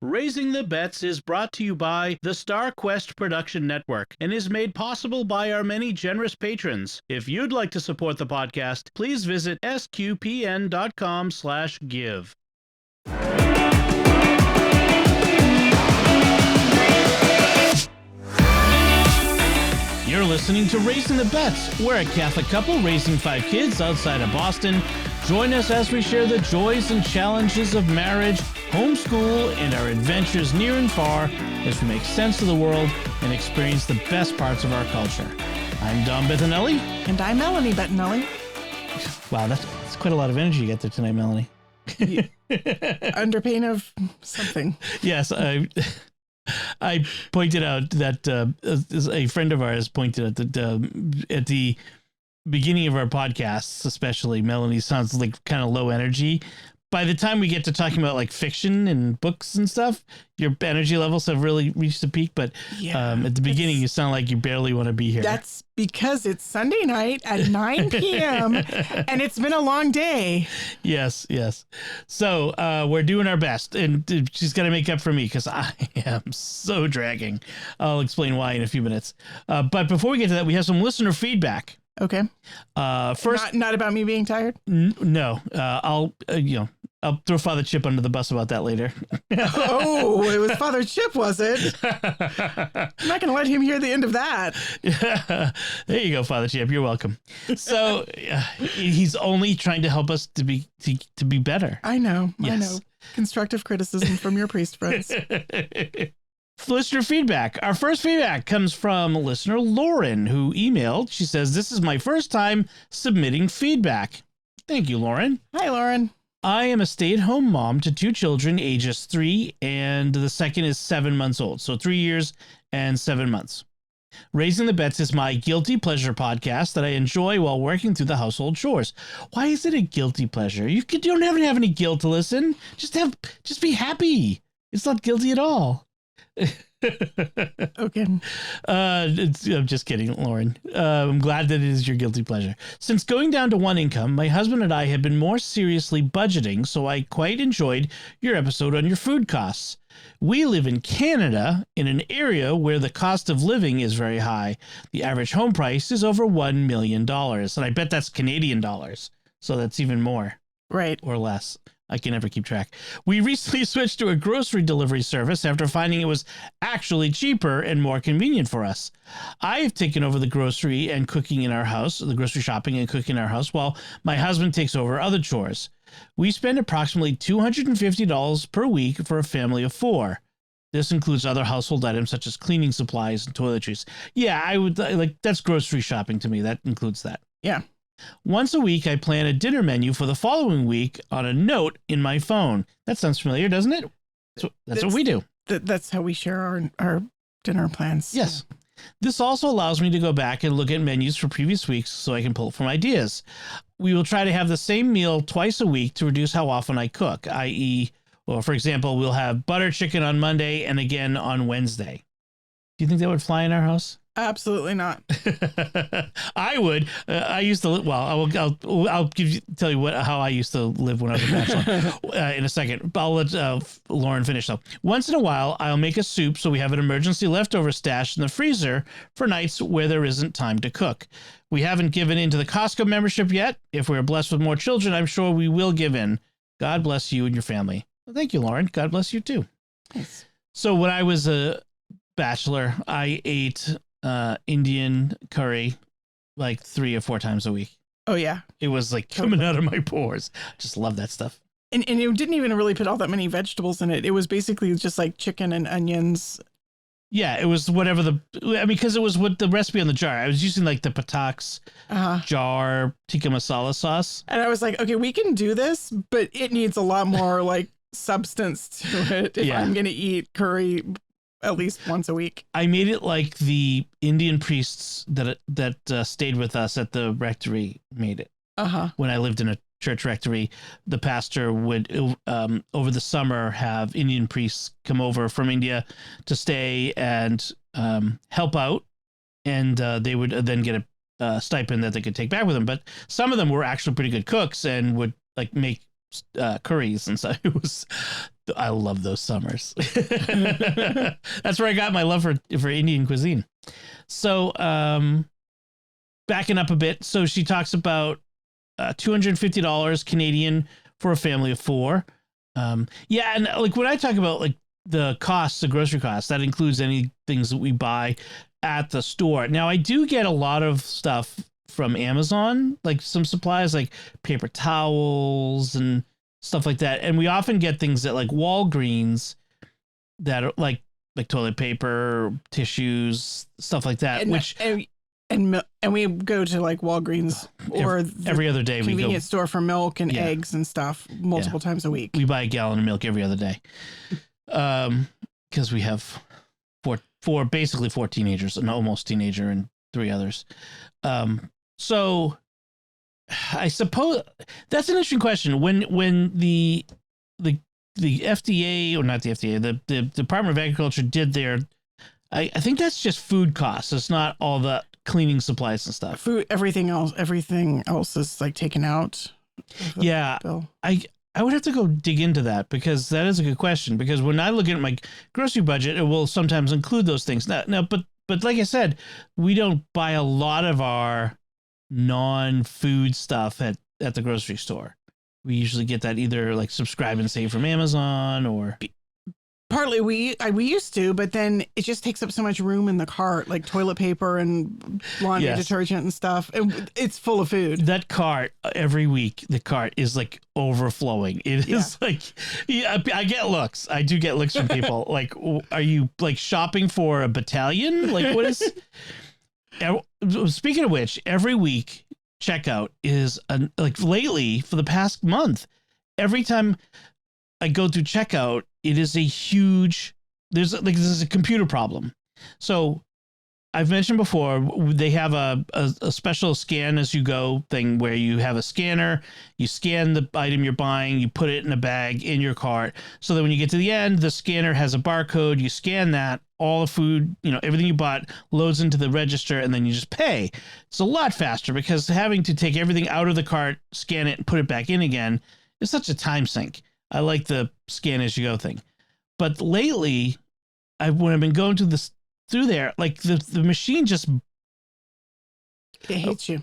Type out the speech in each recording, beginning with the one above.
Raising the Bets is brought to you by the Star Quest Production Network and is made possible by our many generous patrons. If you'd like to support the podcast, please visit sqpn.com/give. You're listening to Raising the Bets. We're a Catholic couple raising 5 kids outside of Boston. Join us as we share the joys and challenges of marriage, homeschool, and our adventures near and far as we make sense of the world and experience the best parts of our culture. I'm Dom Bettinelli. And I'm Melanie Bettinelli. Wow, that's quite a lot of energy you get there tonight, Melanie. Under pain of something. Yes, I pointed out that a friend of ours pointed out that at the beginning of our podcasts, especially, Melanie sounds like kind of low energy. By the time we get to talking about like fiction and books and stuff, your energy levels have really reached a peak. But at the beginning, you sound like you barely want to be here. That's because it's Sunday night at 9 p.m. and it's been a long day. Yes. So we're doing our best, and she's got to make up for me because I am so dragging. I'll explain why in a few minutes. But before we get to that, we have some listener feedback. Okay. First, not about me being tired. No. I'll throw Father Chip under the bus about that later. Oh, it was Father Chip, was it? I'm not going to let him hear the end of that. There you go, Father Chip. You're welcome. So he's only trying to help us to be better. I know. Yes. I know. Constructive criticism from your priest friends. Listener feedback. Our first feedback comes from listener Lauren, who emailed. She says, "This is my first time submitting feedback." Thank you, Lauren. Hi, Lauren. I am a stay-at-home mom to 2 children, ages 3, and the second is 7 months old. So 3 years and 7 months. Raising the Bets is my guilty pleasure podcast that I enjoy while working through the household chores. Why is it a guilty pleasure? You don't have to have any guilt to listen. Just be happy. It's not guilty at all. Okay. I'm just kidding, Lauren. I'm glad that it is your guilty pleasure. Since going down to one income, my husband and I have been more seriously budgeting, so I quite enjoyed your episode on your food costs. We live in Canada, in an area where the cost of living is very high. The average home price is over $1 million, and I bet that's Canadian dollars, so that's even more. Right. Or less. I can never keep track. We recently switched to a grocery delivery service after finding it was actually cheaper and more convenient for us. I have taken over the grocery and cooking in our house, the grocery shopping and cooking in our house, while my husband takes over other chores. We spend approximately $250 per week for a family of 4. This includes other household items such as cleaning supplies and toiletries. Yeah, I would that's grocery shopping to me. That includes that. Yeah. Once a week, I plan a dinner menu for the following week on a note in my phone. That sounds familiar, doesn't it? That's what we do. That's how we share our dinner plans. Yes. This also allows me to go back and look at menus for previous weeks so I can pull from ideas. We will try to have the same meal twice a week to reduce how often I cook, i.e., well, for example, we'll have butter chicken on Monday and again on Wednesday. Do you think that would fly in our house? Absolutely not. I would. I used to. Well, I'll tell you how I used to live when I was a bachelor in a second. But I'll let Lauren finish though. Once in a while, I'll make a soup so we have an emergency leftover stash in the freezer for nights where there isn't time to cook. We haven't given into the Costco membership yet. If we're blessed with more children, I'm sure we will give in. God bless you and your family. Well, thank you, Lauren. God bless you too. Nice. So when I was a bachelor, I ate Indian curry like 3 or 4 times a week. Oh yeah, it was like coming out of my pores. Just love that stuff. And it didn't even really put all that many vegetables in it. It was basically just like chicken and onions. Yeah, it was whatever because it was what the recipe on the jar. I was using like the Patak's jar tikka masala sauce. And I was like, okay, we can do this, but it needs a lot more like substance to it if I'm going to eat curry at least once a week. I made it like the Indian priests that stayed with us at the rectory made it. When I lived in a church rectory, the pastor would over the summer have Indian priests come over from India to stay and help out, and they would then get a stipend that they could take back with them. But some of them were actually pretty good cooks and would like make curries, and so it was I love those summers. That's where I got my love for Indian cuisine. So, backing up a bit. So she talks about $250 Canadian for a family of 4. Yeah. And like when I talk about like the costs, the grocery costs, that includes any things that we buy at the store. Now I do get a lot of stuff from Amazon, like some supplies like paper towels and stuff like that. And we often get things at like Walgreens that are like toilet paper, tissues, stuff like that, and we go to like Walgreens or every other day. Convenience store for milk and eggs and stuff multiple times a week. We buy a gallon of milk every other day. Because we have basically 4 teenagers, an almost teenager and 3 others. So I suppose that's an interesting question. When the FDA, or not the FDA, the Department of Agriculture did their, I think that's just food costs. It's not all the cleaning supplies and stuff. Food, everything else is like taken out. Yeah, bill. I would have to go dig into that, because that is a good question. Because when I look at my grocery budget, it will sometimes include those things. Now, but like I said, we don't buy a lot of our non-food stuff at the grocery store. We usually get that either like Subscribe and Save from Amazon, or partly we used to, but then it just takes up so much room in the cart, like toilet paper and laundry detergent and stuff. It's full of food. That cart every week, the cart is like overflowing. It is like, I get looks. I do get looks from people like, are you like shopping for a battalion? Like, what is? Speaking of which, every week checkout is like lately for the past month. Every time I go through checkout, it is a huge. There's a computer problem. So I've mentioned before, they have a special scan as you go thing where you have a scanner, you scan the item you're buying, you put it in a bag in your cart, so that when you get to the end, the scanner has a barcode, you scan that, all the food, everything you bought loads into the register, and then you just pay. It's a lot faster, because having to take everything out of the cart, scan it, and put it back in again is such a time sink. I like the scan as you go thing. But lately, when I've been going through there, like the machine just, it hates you.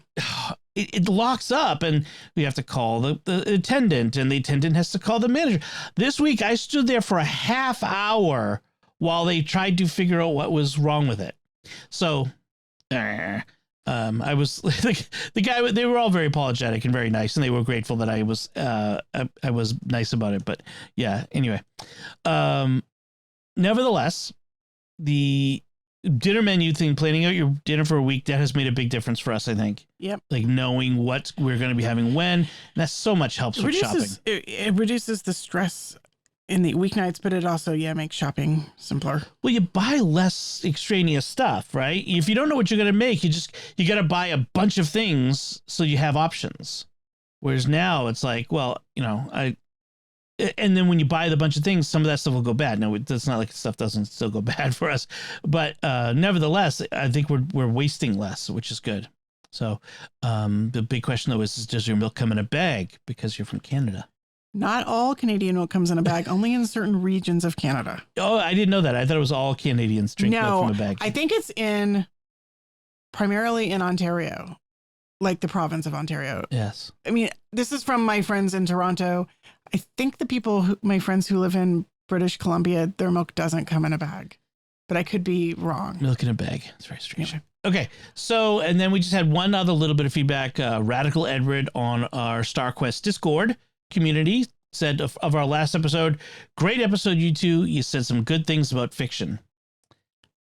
It locks up, and we have to call the attendant, and the attendant has to call the manager. This week I stood there for a half hour while they tried to figure out what was wrong with it. So I was the guy, they were all very apologetic and very nice, and they were grateful that I was nice about it. But yeah, anyway, nevertheless, the dinner menu thing, planning out your dinner for a week, that has made a big difference for us, I think. Yep. Like knowing what we're going to be having when, and that so much helps with shopping. It reduces the stress in the weeknights, but it also, makes shopping simpler. Well, you buy less extraneous stuff, right? If you don't know what you're going to make, you got to buy a bunch of things so you have options. Whereas now it's like, well, and then when you buy the bunch of things, some of that stuff will go bad. No, it's not like stuff doesn't still go bad for us, but nevertheless, I think we're wasting less, which is good. So the big question though is does your milk come in a bag because you're from Canada? Not all Canadian milk comes in a bag, only in certain regions of Canada. Oh, I didn't know that. I thought it was all Canadians drink milk from a bag. I think it's primarily in Ontario, like the province of Ontario. Yes. I mean, this is from my friends in Toronto. I think my friends who live in British Columbia, their milk doesn't come in a bag, but I could be wrong. Milk in a bag. That's very strange. Yeah. Okay. So, and then we just had one other little bit of feedback. Radical Edward on our StarQuest Discord community said of our last episode, great episode, you two. You said some good things about fiction.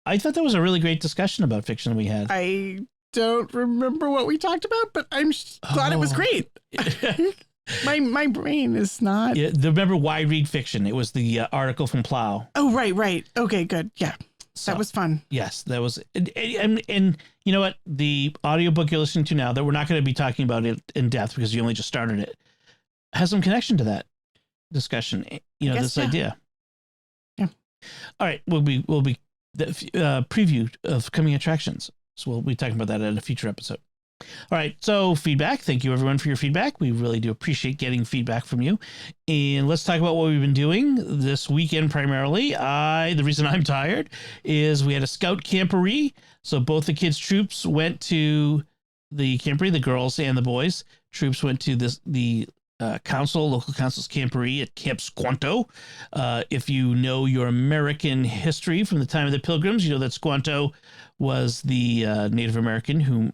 I thought that was a really great discussion about fiction we had. I don't remember what we talked about, but I'm glad it was great. My brain is not. Yeah, remember why read fiction? It was the article from Plow. Oh, right. Okay, good. Yeah, so, that was fun. Yes, that was. And you know what? The audiobook you're listening to now, that we're not going to be talking about it in depth because you only just started it, has some connection to that discussion. This idea. Yeah. All right. We'll be the preview of coming attractions. So we'll be talking about that in a future episode. All right. So feedback. Thank you everyone for your feedback. We really do appreciate getting feedback from you. And let's talk about what we've been doing this weekend. Primarily, the reason I'm tired is we had a scout camporee. So both the kids' troops went to the camporee, the girls and the boys. Troops went to the local council's camporee at Camp Squanto. If you know your American history from the time of the Pilgrims, you know that Squanto was the Native American who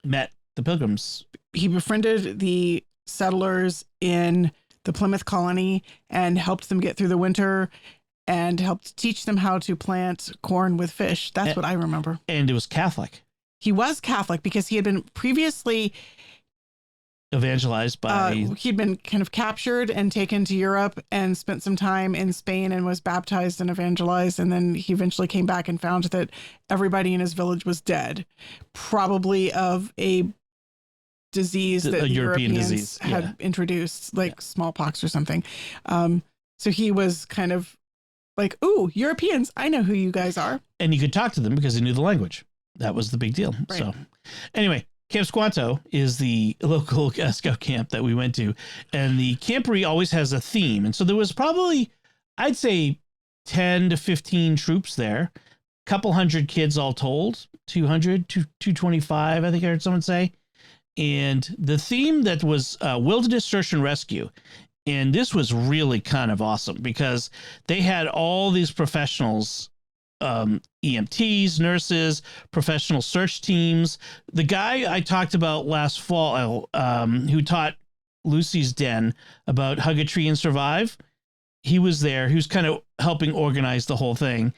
met the Pilgrims. He befriended the settlers in the Plymouth colony and helped them get through the winter and helped teach them how to plant corn with fish. That's what I remember. And it was Catholic. He was Catholic because he had been previously evangelized by... he'd been kind of captured and taken to Europe and spent some time in Spain and was baptized and evangelized. And then he eventually came back and found that everybody in his village was dead, probably of a disease that the European Europeans disease had introduced, like smallpox or something. So he was kind of like, ooh, Europeans, I know who you guys are. And he could talk to them because he knew the language. That was the big deal. Right. So anyway, Camp Squanto is the local scout camp that we went to. And the camporee always has a theme. And so there was probably, I'd say, 10 to 15 troops there. A couple hundred kids all told. 200 to 225, I think I heard someone say. And the theme that was wilderness search and rescue. And this was really kind of awesome because they had all these professionals, EMTs, nurses, professional search teams. The guy I talked about last fall, who taught Lucy's Den about Hug a Tree and Survive, he was there. He was kind of helping organize the whole thing.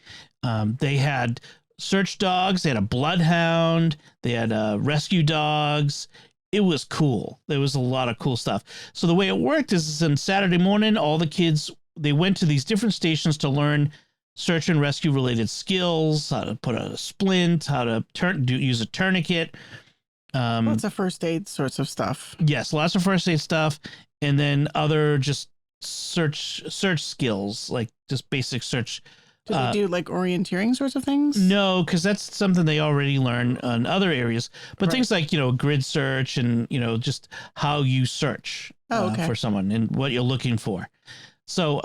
They had search dogs. They had a bloodhound. They had rescue dogs. It was cool. There was a lot of cool stuff. So the way it worked is on Saturday morning, all the kids, they went to these different stations to learn search and rescue related skills, how to put a splint, how to use a tourniquet. Lots of first aid sorts of stuff. Yes, lots of first aid stuff. And then other just search skills, like just basic search. Do they do like orienteering sorts of things? No, because that's something they already learn in other areas. But things like, grid search and, just how you search for someone and what you're looking for. So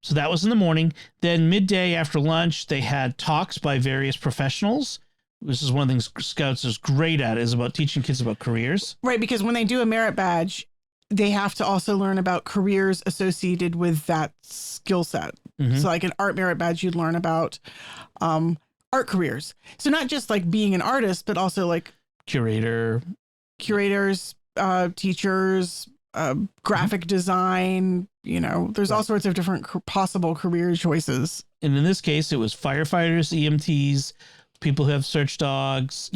so that was in the morning. Then midday after lunch, they had talks by various professionals. This is one of the things Scouts is great at, is about teaching kids about careers. Right, because when they do a merit badge, they have to also learn about careers associated with that skill set. Mm-hmm. So like an art merit badge, you'd learn about art careers. So not just like being an artist, but also like curators, teachers, graphic design, there's all sorts of different possible career choices. And in this case, it was firefighters, EMTs, people who have search dogs,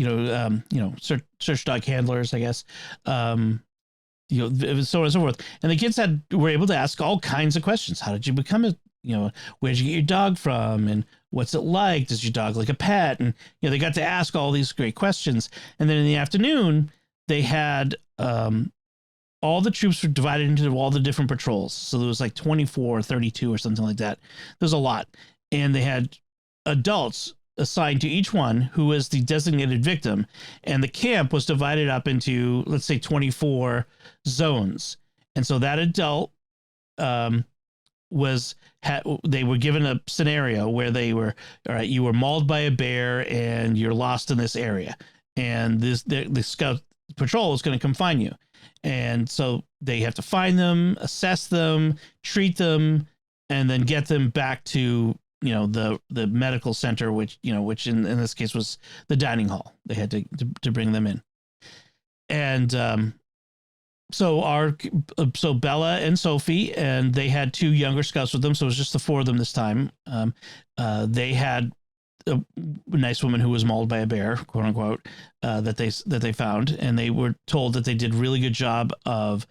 search dog handlers, I guess. So on and so forth. And the kids were able to ask all kinds of questions. How did you become where'd you get your dog from? And what's it like? Does your dog like a pet? And, they got to ask all these great questions. And then in the afternoon, they had, all the troops were divided into all the different patrols. So there was like 24 or 32 or something like that. There's a lot. And they had adults assigned to each one who was the designated victim. And the camp was divided up into, let's say, 24 zones. And so that adult they were given a scenario where they were, all right, you were mauled by a bear and you're lost in this area. And the scout patrol is going to come find you. And so they have to find them, assess them, treat them, and then get them back to the medical center, which in this case was the dining hall. They had to bring them in. And so Bella and Sophie, and they had two younger scouts with them, so it was just the four of them this time. They had a nice woman who was mauled by a bear, quote unquote, that they found, and they were told that they did a really good job of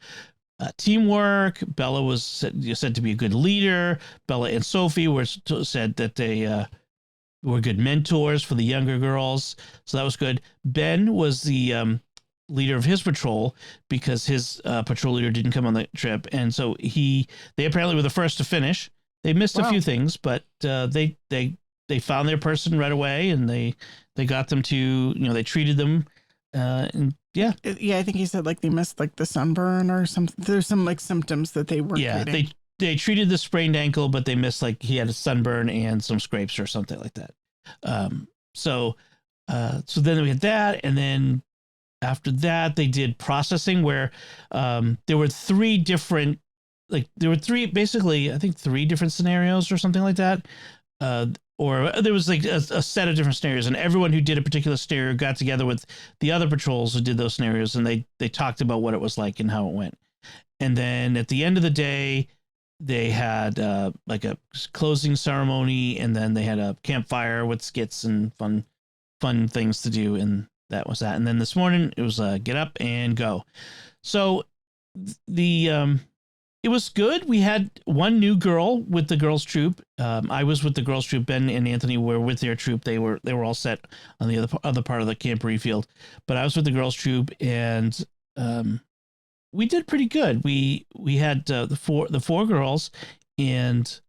teamwork. Bella was said to be a good leader. Bella and Sophie were said that they were good mentors for the younger girls, so that was good. Ben was the leader of his patrol because his patrol leader didn't come on the trip, and so they apparently were the first to finish. They missed a few things, but they found their person right away, and they got them to, they treated them And yeah. Yeah, I think he said like they missed like the sunburn or something. There's some like symptoms that they weren't treating. They treated the sprained ankle, but they missed like he had a sunburn and some scrapes or something like that. So then we had that, and then after that they did processing where there were three different basically I think three different scenarios or something like that. Or there was like a set of different scenarios, and everyone who did a particular scenario got together with the other patrols who did those scenarios, and they talked about what it was like and how it went. And then at the end of the day, they had like a closing ceremony, and then they had a campfire with skits and fun things to do, and that was that. And then this morning it was get up and go. So it was good. We had one new girl with the girls' troop. I was with the girls' troop. Ben and Anthony were with their troop. They were all set on the other part of the camporee field, but I was with the girls' troop, and we did pretty good. We had the four girls, and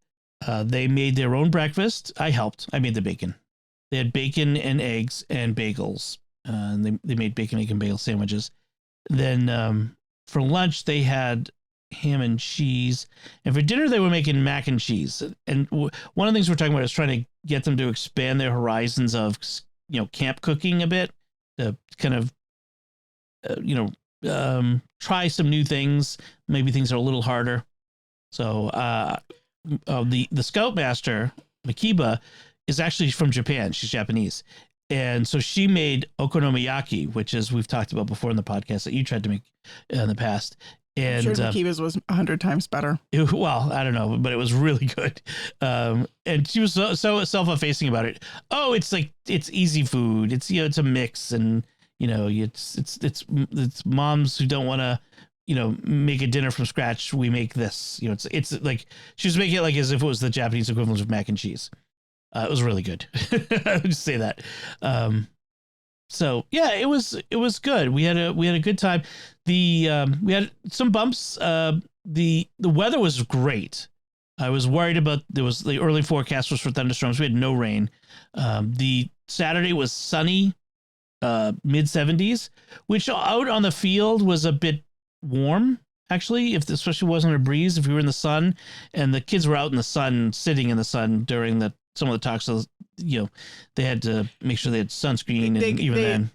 they made their own breakfast. I helped. I made the bacon. They had bacon and eggs and bagels. And they made bacon, egg, and bagel sandwiches. Then for lunch they had ham and cheese, and for dinner they were making mac and cheese. And one of the things we're talking about is trying to get them to expand their horizons of camp cooking a bit, to kind of try some new things, maybe things are a little harder. So the scoutmaster Makiba is actually from Japan. She's Japanese, and so she made okonomiyaki, which is we've talked about before in the podcast that you tried to make in the past. And I'm sure Makiba's was 100 times better. Well, I don't know, but it was really good. And she was so self-effacing about it. Oh, it's easy food. It's it's a mix, and it's moms who don't want to make a dinner from scratch. We make this. It's like she was making it like as if it was the Japanese equivalent of mac and cheese. It was really good. I would just say that. So yeah, it was good. We had a good time. We had some bumps. The weather was great. I was worried about the early forecast was for thunderstorms. We had no rain. The Saturday was sunny, mid 70s, which out on the field was a bit warm. Actually, especially wasn't a breeze, if we were in the sun, and the kids were out in the sun, sitting in the sun during some of the talks, so they had to make sure they had sunscreen, and even then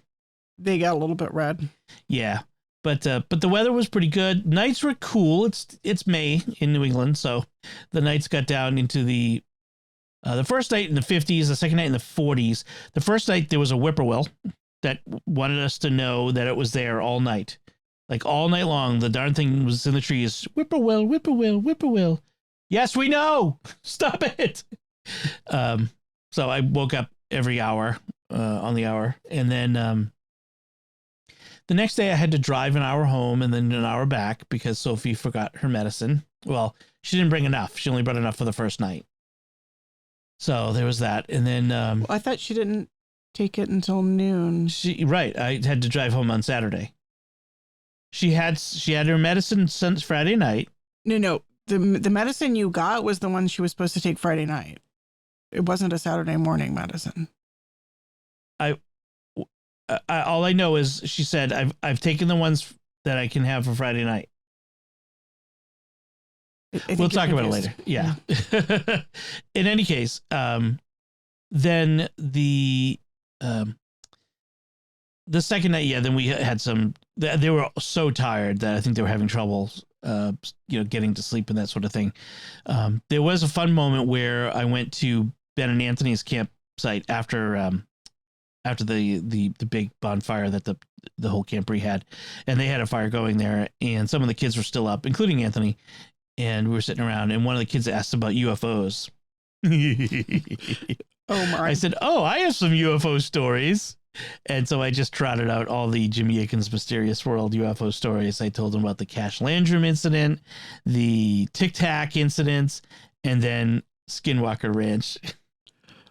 they got a little bit red. Yeah, but the weather was pretty good. Nights were cool. It's May in New England, so the nights got down into the first night in the 50s, the second night in the 40s. The first night there was a whippoorwill that wanted us to know that it was there all night. Like all night long, the darn thing was in the trees. Whippoorwill, whippoorwill, whippoorwill. Yes, we know. Stop it. So I woke up every hour on the hour, and then the next day I had to drive an hour home and then an hour back because Sophie forgot her medicine. Well, she didn't bring enough. She only brought enough for the first night. So there was that, and then well, I thought she didn't take it until noon. Right. I had to drive home on Saturday. She had her medicine since Friday night. No. The medicine you got was the one she was supposed to take Friday night. It wasn't a Saturday morning medicine. All I know is she said I've taken the ones that I can have for Friday night. We'll talk about it later. Yeah. In any case, then the second night, then we had some. They were so tired that I think they were having trouble, getting to sleep and that sort of thing. There was a fun moment where I went to Ben and Anthony's campsite after the big bonfire that the whole camporee had, and they had a fire going there, and some of the kids were still up, including Anthony, and we were sitting around, and one of the kids asked about UFOs. Oh my! I said, "Oh, I have some UFO stories." And so I just trotted out all the Jimmy Akin's Mysterious World UFO stories. I told them about the Cash Landrum incident, the Tic Tac incidents, and then Skinwalker Ranch.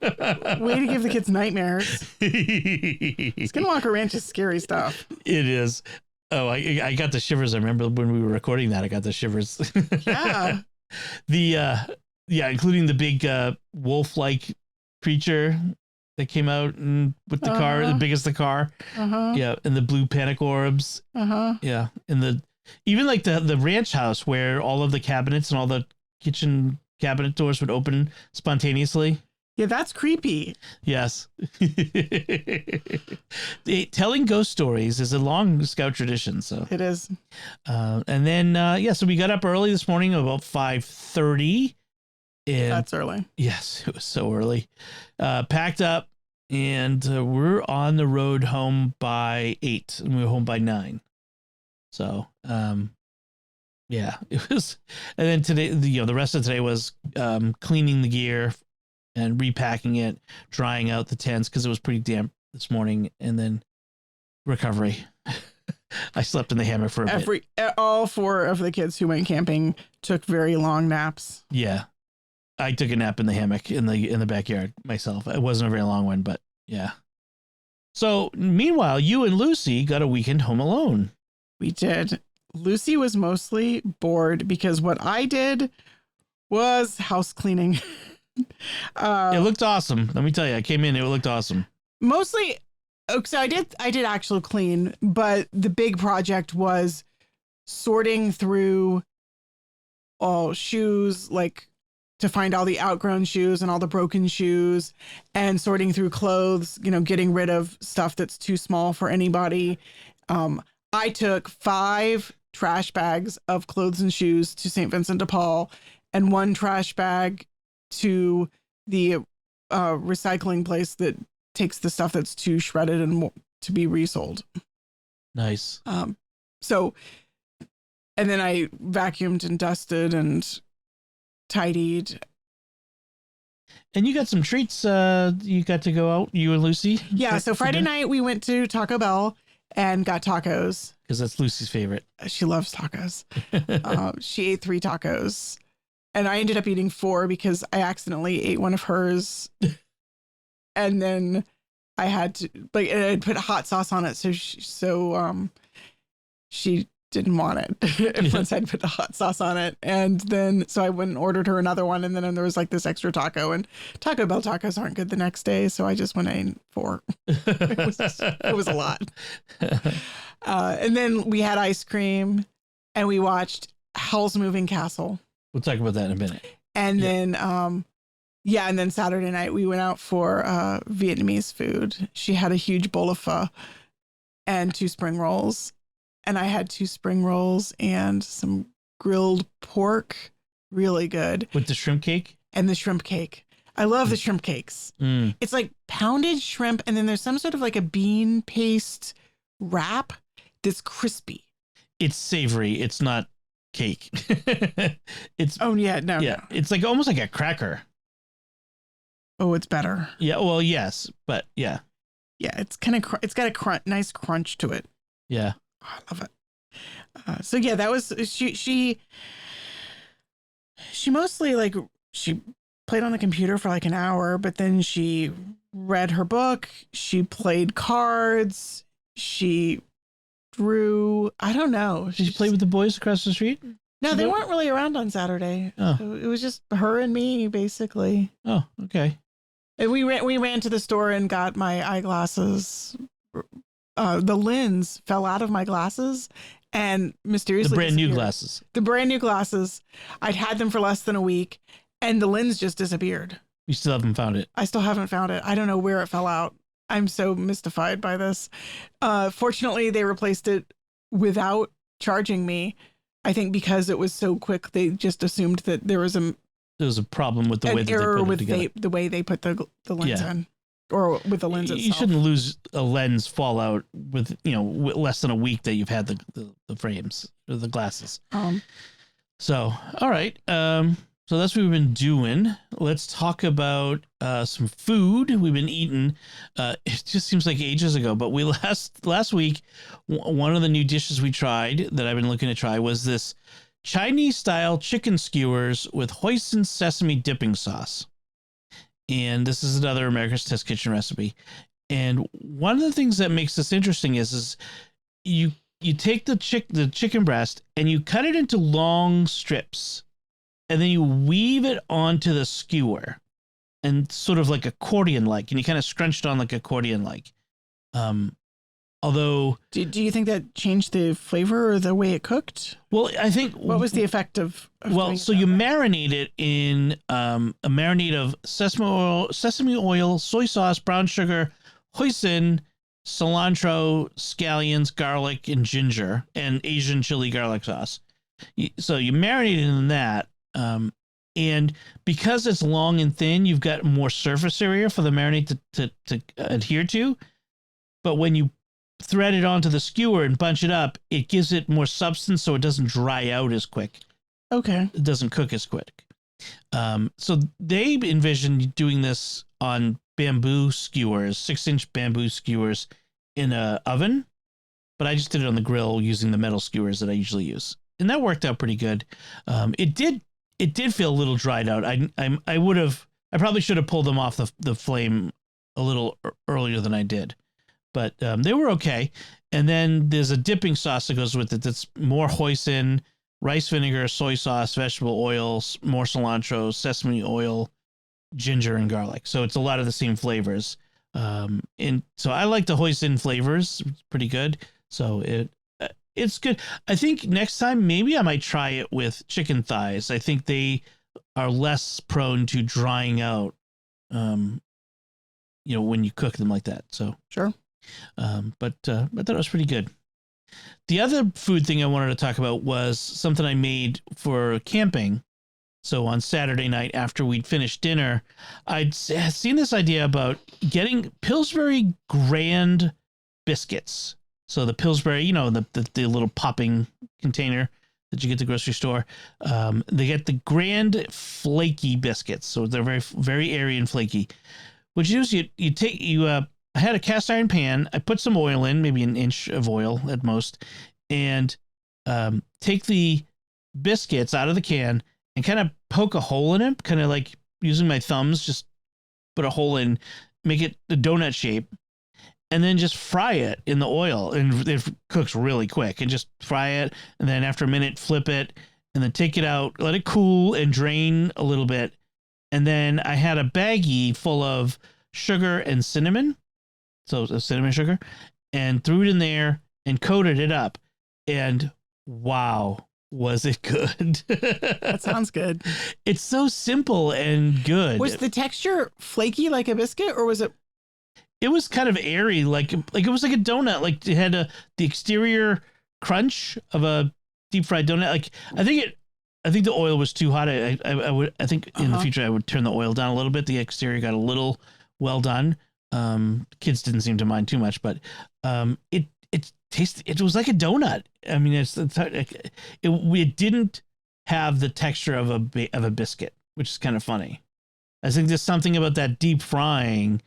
Way to give the kids nightmares. Skinwalker Ranch is scary stuff. It is. Oh, I got the shivers. I remember when we were recording that, I got the shivers. Yeah. Including the big wolf-like creature that came out and with the car, the biggest the car. Yeah, and the blue panic orbs. Yeah, and even like the ranch house where all of the cabinets and all the kitchen cabinet doors would open spontaneously. Yeah, that's creepy. Yes. Telling ghost stories is a long Scout tradition. So it is. And then, so we got up early this morning about 5:30. That's early. Yes, it was so early. Packed up, and we're on the road home by 8, and we were home by 9. So, yeah, it was. And then today, the rest of today was cleaning the gear and repacking it, drying out the tents because it was pretty damp this morning, and then recovery. I slept in the hammock for a bit. All 4 of the kids who went camping took very long naps. Yeah, I took a nap in the hammock in the backyard myself. It wasn't a very long one, but yeah. So meanwhile, you and Lucy got a weekend home alone. We did. Lucy was mostly bored because what I did was house cleaning. It looked awesome. Let me tell you, I came in, it looked awesome. Mostly, so I did actually clean, but the big project was sorting through all shoes, like to find all the outgrown shoes and all the broken shoes, and sorting through clothes, getting rid of stuff that's too small for anybody. I took 5 trash bags of clothes and shoes to St. Vincent de Paul and 1 trash bag to the recycling place that takes the stuff that's too shredded and to be resold. Nice. So, and then I vacuumed and dusted and tidied. And you got some treats. You got to go out, you and Lucy. Yeah. So Friday night we went to Taco Bell and got tacos. Because that's Lucy's favorite. She loves tacos. She ate 3 tacos. And I ended up eating 4 because I accidentally ate one of hers. And then I had to, I put hot sauce on it. So she didn't want it once I'd put the hot sauce on it. And then, so I went and ordered her another one. And then there was like this extra taco, and Taco Bell tacos aren't good the next day. So I just went in 4. It was a lot. And then we had ice cream and we watched Howl's Moving Castle. We'll talk about that in a minute. And then, and then Saturday night we went out for Vietnamese food. She had a huge bowl of pho and 2 spring rolls. And I had 2 spring rolls and some grilled pork. Really good. With the shrimp cake? And the shrimp cake. I love the shrimp cakes. It's like pounded shrimp, and then there's some sort of like a bean paste wrap that's crispy. It's savory. It's not cake. It's no. It's like almost like a cracker. Oh, it's better. Yeah, well, yes, but yeah. Yeah, it's kind of it's got a nice crunch to it. Yeah. Oh, I love it. So yeah, that was she mostly like she played on the computer for like an hour, but then she read her book, she played cards, she drew. I don't know. Did you play with the boys across the street? No, they weren't really around on Saturday. Oh. So it was just her and me, basically. Oh, okay. And we ran to the store and got my eyeglasses. The lens fell out of my glasses and mysteriously the brand new disappeared. glasses. The brand new glasses. I'd had them for less than a week, and the lens just disappeared. You still haven't found it. I still haven't found it. I don't know where it fell out. I'm so mystified by this. Fortunately, they replaced it without charging me. I think because it was so quick, they just assumed that there was a problem with the way that they put it together. The way they put the lens in, or with the lens itself. You shouldn't lose a lens fallout with less than a week that you've had the frames or the glasses. So all right. So that's what we've been doing. Let's talk about some food we've been eating. It just seems like ages ago, but we last week, one of the new dishes we tried that I've been looking to try was this Chinese style chicken skewers with hoisin sesame dipping sauce. And this is another America's Test Kitchen recipe. And one of the things that makes this interesting is you take the chicken breast and you cut it into long strips. And then you weave it onto the skewer. and sort of like accordion-like, and you kind of scrunched on like accordion-like. Although, do you think that changed the flavor or the way it cooked? Well, I think what was the effect of well, so you marinate it in a marinade of sesame oil, soy sauce, brown sugar, hoisin, cilantro, scallions, garlic, and ginger, and Asian chili garlic sauce. So you marinate it in that, and because it's long and thin, you've got more surface area for the marinade to adhere to. But when you thread it onto the skewer and bunch it up, it gives it more substance, so it doesn't dry out as quick. Okay. It doesn't cook as quick. So they envisioned doing this on bamboo skewers, 6-inch bamboo skewers in a oven, but I just did it on the grill using the metal skewers that I usually use, and that worked out pretty good. It did feel a little dried out. I probably should have pulled them off the flame a little earlier than I did. But they were okay. And then there's a dipping sauce that goes with it that's more hoisin, rice vinegar, soy sauce, vegetable oil, more cilantro, sesame oil, ginger, and garlic. So it's a lot of the same flavors. And so I like the hoisin flavors. It's pretty good. So it's good. I think next time maybe I might try it with chicken thighs. I think they are less prone to drying out, when you cook them like that. So sure. But I thought it was pretty good. The other food thing I wanted to talk about was something I made for camping. So on Saturday night after we'd finished dinner, I'd seen this idea about getting Pillsbury Grand biscuits. So the Pillsbury, the little popping container that you get at the grocery store. They get the Grand flaky biscuits. So they're very, very airy and flaky. What you do is I had a cast iron pan. I put some oil in, maybe an inch of oil at most, and take the biscuits out of the can and kind of poke a hole in it, kind of like using my thumbs, just put a hole in, make it a donut shape, and then just fry it in the oil. And it cooks really quick, and just fry it. And then after a minute, flip it, and then take it out, let it cool and drain a little bit. And then I had a baggie full of sugar and cinnamon. So cinnamon sugar, and threw it in there and coated it up. And wow, was it good? That sounds good. It's so simple and good. Was the texture flaky like a biscuit, or was it? It was kind of airy, like it was like a donut. Like it had the exterior crunch of a deep fried donut. Like I think the oil was too hot. I think in the future I would turn the oil down a little bit. The exterior got a little well done. Kids didn't seem to mind too much, but it tasted. It was like a donut. I mean, it didn't have the texture of a biscuit, which is kind of funny. I think there's something about that deep frying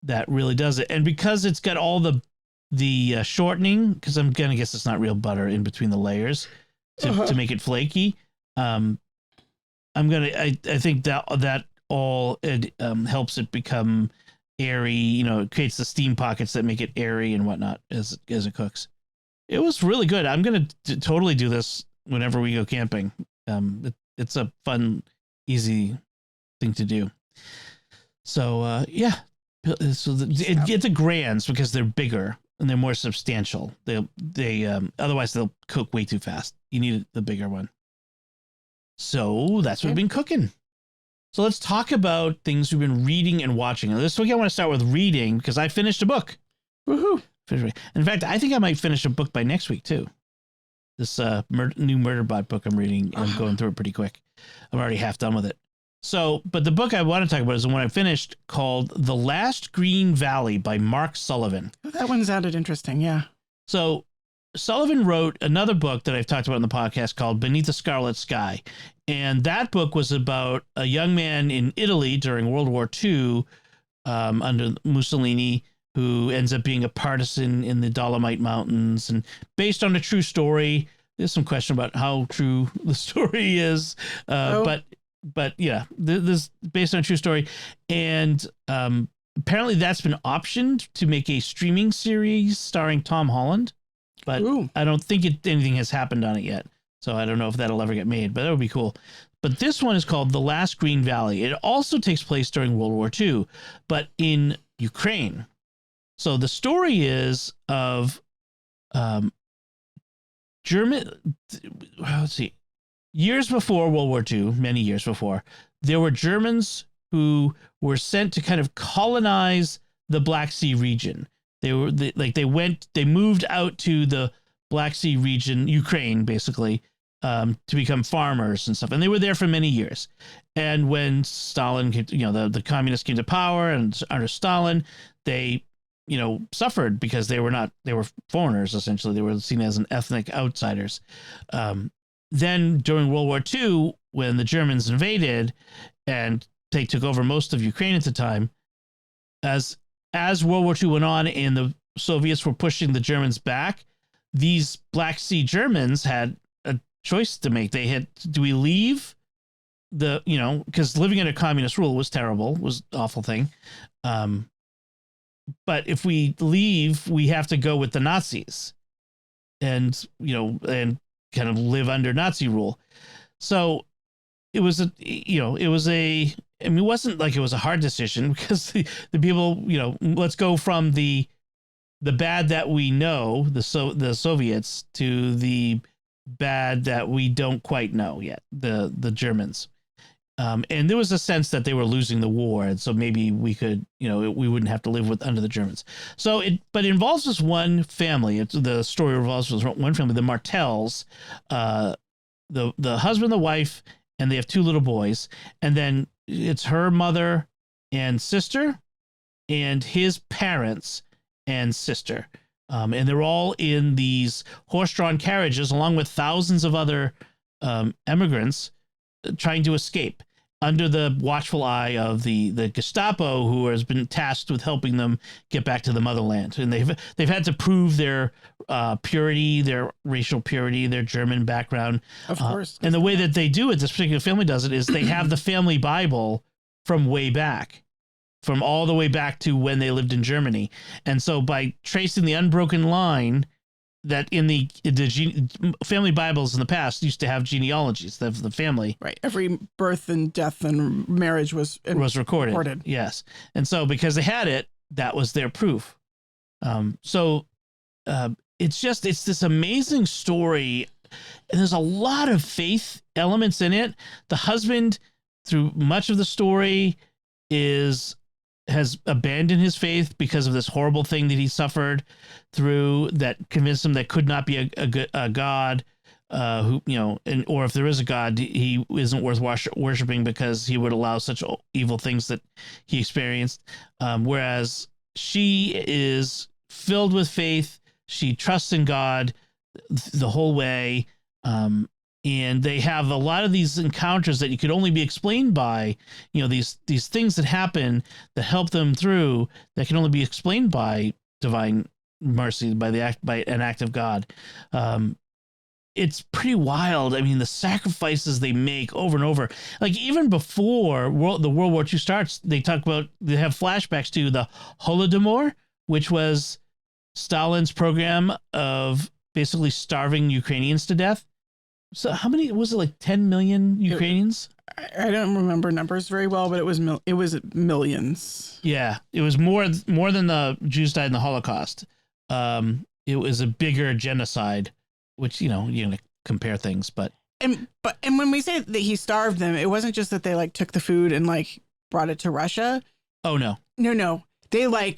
that really does it, and because it's got all the shortening, because I'm gonna guess it's not real butter in between the layers to make it flaky. I think that all it helps it become airy, it creates the steam pockets that make it airy and whatnot as it cooks. It was really good. I'm going to totally do this whenever we go camping. It's a fun, easy thing to do. So, yeah. So it's a Grands because they're bigger and they're more substantial. Otherwise they'll cook way too fast. You need the bigger one. So that's what we've been cooking. So let's talk about things we've been reading and watching. And this week I want to start with reading because I finished a book. Woohoo! In fact, I think I might finish a book by next week too. This new Murderbot book I'm reading, and I'm going through it pretty quick. I'm already half done with it. So, but the book I want to talk about is the one I finished called The Last Green Valley by Mark Sullivan. That one sounded interesting, yeah. So Sullivan wrote another book that I've talked about in the podcast called Beneath the Scarlet Sky. And that book was about a young man in Italy during World War II under Mussolini who ends up being a partisan in the Dolomite Mountains, and based on a true story. There's some question about how true the story is, but yeah, this is based on a true story. And apparently that's been optioned to make a streaming series starring Tom Holland, but I don't think anything has happened on it yet. So I don't know if that'll ever get made, but that would be cool. But this one is called The Last Green Valley. It also takes place during World War II, but in Ukraine. So the story is of German, let's see, years before World War II, many years before, there were Germans who were sent to kind of colonize the Black Sea region. They moved out to the Black Sea region, Ukraine, basically, to become farmers and stuff. And they were there for many years. And when Stalin came to, the communists came to power, and under Stalin, they, suffered because they were foreigners, essentially. They were seen as an ethnic outsiders. Then during World War II, when the Germans invaded and they took over most of Ukraine at the time, as World War II went on and the Soviets were pushing the Germans back, these Black Sea Germans had a choice to make. They had, do we leave because living under communist rule was terrible, was an awful thing. But if we leave, we have to go with the Nazis and kind of live under Nazi rule. So it wasn't like it was a hard decision, because the people, let's go from the bad that we know, the Soviets, to the bad that we don't quite know yet, the Germans. And there was a sense that they were losing the war, and so maybe we could, we wouldn't have to live under the Germans. But it involves this one family. The story revolves around one family, the Martells, the husband, the wife, and they have two little boys. And then it's her mother and sister, and his parents and sister. And they're all in these horse-drawn carriages, along with thousands of other immigrants trying to escape under the watchful eye of the Gestapo, who has been tasked with helping them get back to the motherland. And they've had to prove their purity, their racial purity, their German background. Of course. And the way that they do it, this particular family does it, is they have the family Bible from way back, from all the way back to when they lived in Germany. And so by tracing the unbroken line that in the family Bibles in the past used to have genealogies of the family. Right. Every birth and death and marriage was recorded. Yes. And so because they had it, that was their proof. It's this amazing story. And there's a lot of faith elements in it. The husband, through much of the story, has abandoned his faith because of this horrible thing that he suffered through, that convinced him that could not be a God, or if there is a God, he isn't worth worshiping because he would allow such evil things that he experienced. Whereas she is filled with faith. She trusts in God the whole way. And they have a lot of these encounters that you could only be explained by, these things that happen that help them through, that can only be explained by divine mercy, by an act of God. It's pretty wild. I mean, the sacrifices they make over and over, like even before the World War II starts, they have flashbacks to the Holodomor, which was Stalin's program of basically starving Ukrainians to death. So how many was it? Like 10 million Ukrainians? I don't remember numbers very well, but it was millions. Yeah, it was more than the Jews died in the Holocaust. It was a bigger genocide, which you're gonna compare things, but when we say that he starved them, it wasn't just that they took the food and brought it to Russia. Oh no, they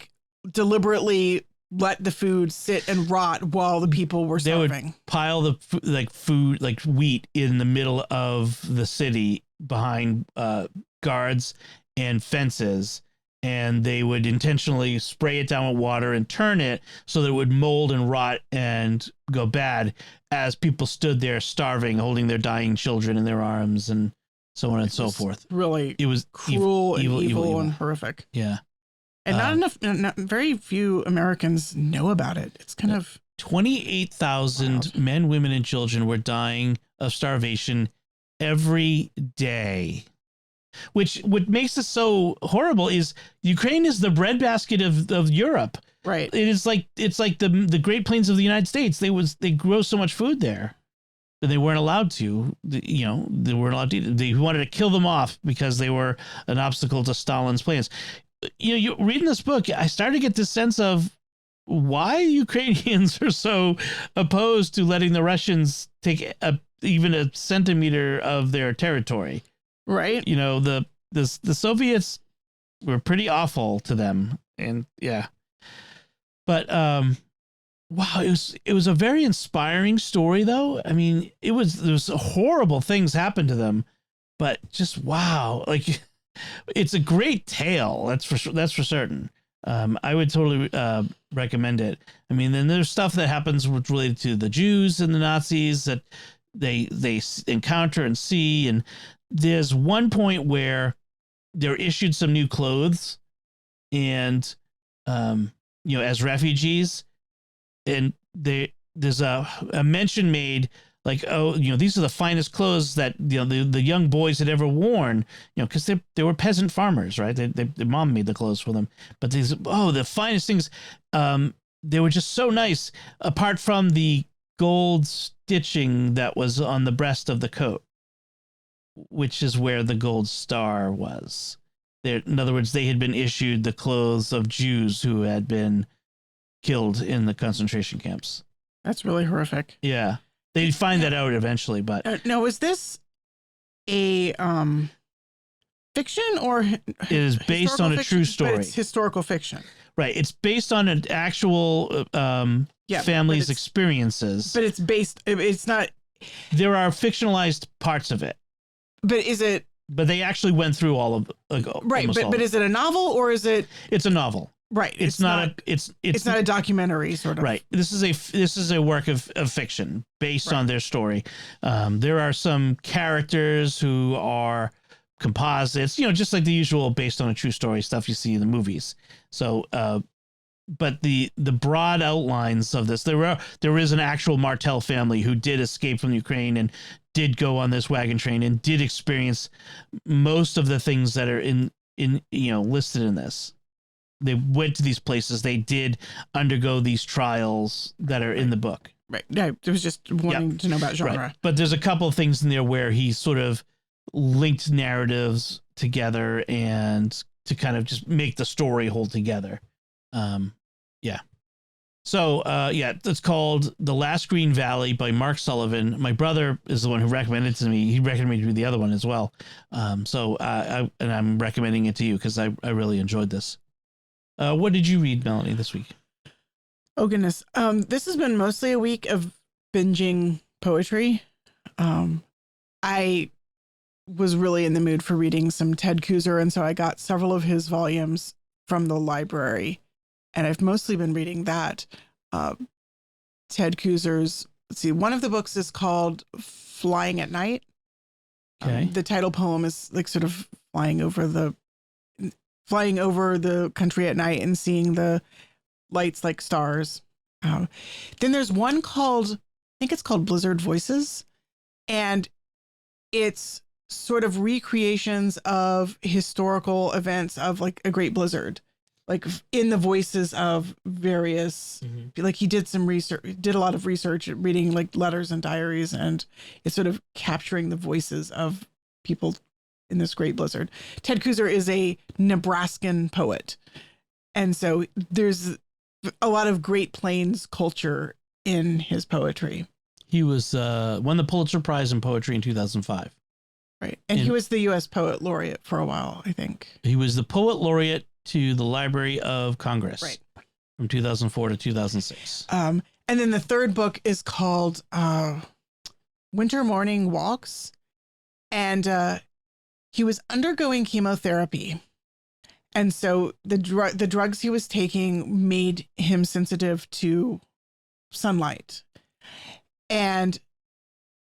deliberately let the food sit and rot while the people were starving. They would pile the food, like wheat, in the middle of the city behind guards and fences, and they would intentionally spray it down with water and turn it so that it would mold and rot and go bad as people stood there starving, holding their dying children in their arms, and so on and so forth. Really, it was cruel, evil, and horrific. Yeah. And very few Americans know about it. It's kind of 28,000 men, women, and children were dying of starvation every day. What makes it so horrible is Ukraine is the breadbasket of Europe. Right. It's like the Great Plains of the United States. They grow so much food there. they weren't allowed to. They weren't allowed to. They wanted to kill them off because they were an obstacle to Stalin's plans. You reading this book, I started to get this sense of why Ukrainians are so opposed to letting the Russians take even a centimeter of their territory. Right. The Soviets were pretty awful to them, and yeah. But wow, it was a very inspiring story, though. I mean, there was horrible things happened to them, but just wow, like it's a great tale. That's for certain. I would totally recommend it. I mean, then there's stuff that happens related to the Jews and the Nazis that they encounter and see, and there's one point where they're issued some new clothes, and as refugees. And there's a mention made like, oh, these are the finest clothes that the young boys had ever worn, because they were peasant farmers, right? Their mom made the clothes for them, but the finest things. They were just so nice, apart from the gold stitching that was on the breast of the coat, which is where the gold star was. In other words, they had been issued the clothes of Jews who had been killed in the concentration camps. That's really horrific. Yeah. They'd find that out eventually, but no, is this a fiction or it is based on a true story? But it's historical fiction. Right. It's based on an actual family's experiences. But it's not. There are fictionalized parts of it. But is it? But they actually went through all of right. But is it a novel or is it? It's a novel. Right. It's not a documentary sort of. Right. This is a work of fiction based on their story. There are some characters who are composites, just like the usual based on a true story stuff you see in the movies. So, but the broad outlines of this, there is an actual Martel family who did escape from Ukraine and did go on this wagon train and did experience most of the things that are in listed in this. They went to these places. They did undergo these trials that are in the book. Right. Yeah, it was just wanting to know about genre. Right. But there's a couple of things in there where he sort of linked narratives together and to kind of just make the story hold together. Yeah. So, it's called The Last Green Valley by Mark Sullivan. My brother is the one who recommended it to me. He recommended me the other one as well. I'm recommending it to you because I really enjoyed this. What did you read, Melanie, this week? Oh, goodness. This has been mostly a week of binging poetry. I was really in the mood for reading some Ted Kooser, and so I got several of his volumes from the library, and I've mostly been reading that. Ted Kooser's, let's see, one of the books is called Flying at Night. Okay. The title poem is like sort of flying over the country at night and seeing the lights like stars. Then there's one called, I think it's called Blizzard Voices. And it's sort of recreations of historical events of like a great blizzard, like in the voices of various, like he did a lot of research reading like letters and diaries, and it's sort of capturing the voices of people in this great blizzard. Ted Kooser is a Nebraskan poet. And so there's a lot of Great Plains culture in his poetry. He won the Pulitzer Prize in poetry in 2005. Right. And he was the U.S. Poet Laureate for a while, I think. He was the Poet Laureate to the Library of Congress from 2004 to 2006. And then the third book is called Winter Morning Walks. And he was undergoing chemotherapy. And so the drugs he was taking made him sensitive to sunlight. And